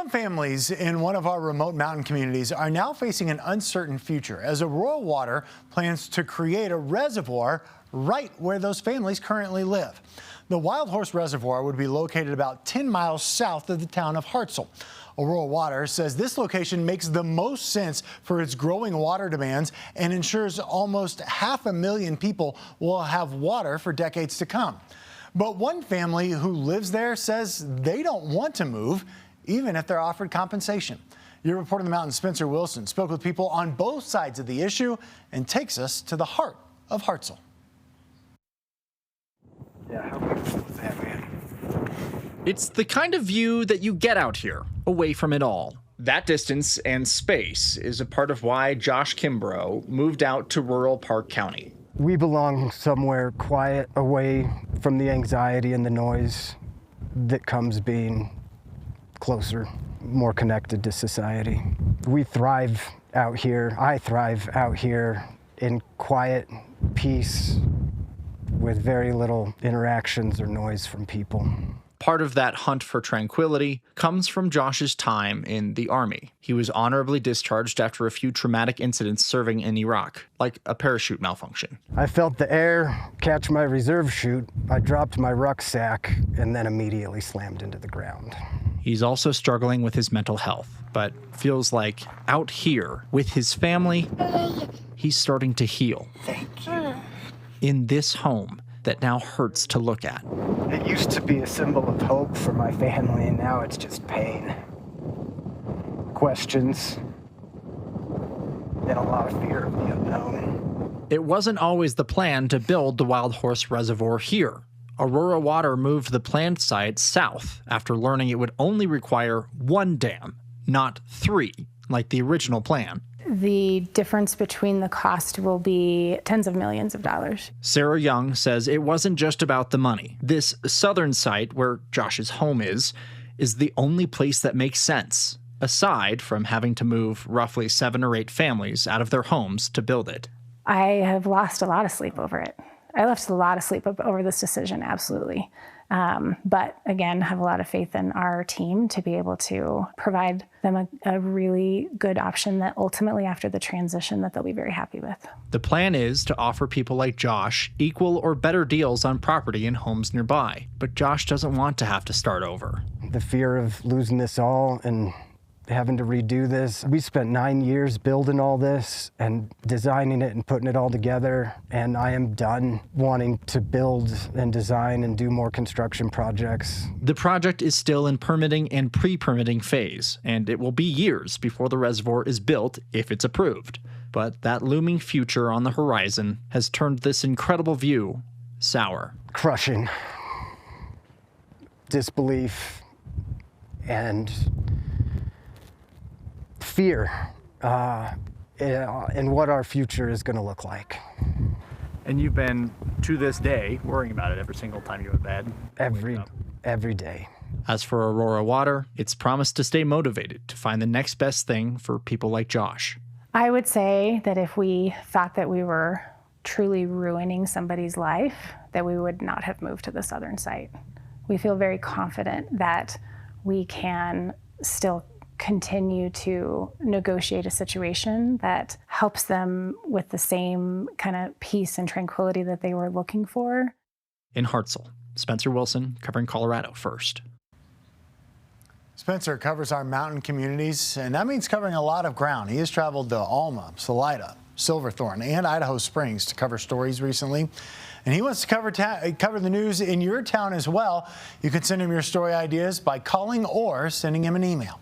Some families in one of our remote mountain communities are now facing an uncertain future as Aurora Water plans to create a reservoir right where those families currently live. The Wild Horse Reservoir would be located about 10 miles south of the town of Hartselle. Aurora Water says this location makes the most sense for its growing water demands and ensures almost 500,000 people will have water for decades to come. But one family who lives there says they don't want to move, even if they're offered compensation. Your reporter in the mountain, Spencer Wilson, spoke with people on both sides of the issue and takes us to the heart of Hartselle. Yeah, how beautiful is that, man? It's the kind of view that you get out here, away from it all. That distance and space is a part of why Josh Kimbrough moved out to rural Park County. We belong somewhere quiet, away from the anxiety and the noise that comes being closer, more connected to society. We thrive out here. I thrive out here in quiet, peace, with very little interactions or noise from people. Part of that hunt for tranquility comes from Josh's time in the Army. He was honorably discharged after a few traumatic incidents serving in Iraq, like a parachute malfunction. I felt the air catch my reserve chute. I dropped my rucksack and then immediately slammed into the ground. He's also struggling with his mental health, but feels like out here with his family, he's starting to heal. Thank you. In this home that now hurts to look at. It used to be a symbol of hope for my family, and now it's just pain. Questions, and a lot of fear of the unknown. It wasn't always the plan to build the Wild Horse Reservoir here. Aurora Water moved the planned site south after learning it would only require one dam, not three, like the original plan. The difference between the cost will be tens of millions of dollars. Sarah Young says it wasn't just about the money. This southern site, where Josh's home is the only place that makes sense, aside from having to move roughly 7 or 8 families out of their homes to build it. I have lost a lot of sleep over it. I left a lot of sleep over this decision, absolutely. But again, have a lot of faith in our team to be able to provide them a really good option that ultimately after the transition that they'll be very happy with. The plan is to offer people like Josh equal or better deals on property in homes nearby. But Josh doesn't want to have to start over. The fear of losing this all and having to redo this. We spent 9 years building all this and designing it and putting it all together, and I am done wanting to build and design and do more construction projects. The project is still in permitting and pre-permitting phase, and it will be years before the reservoir is built if it's approved. But that looming future on the horizon has turned this incredible view sour. Crushing. Disbelief and fear in what our future is going to look like. And you've been, to this day, worrying about it every single time you go to bed? Every day. As for Aurora Water, it's promised to stay motivated to find the next best thing for people like Josh. I would say that if we thought that we were truly ruining somebody's life, that we would not have moved to the southern site. We feel very confident that we can still continue to negotiate a situation that helps them with the same kind of peace and tranquility that they were looking for. In Hartselle, Spencer Wilson, covering Colorado First. Spencer covers our mountain communities, and that means covering a lot of ground. He has traveled to Alma, Salida, Silverthorne, and Idaho Springs to cover stories recently. And he wants to cover the news in your town as well. You can send him your story ideas by calling or sending him an email.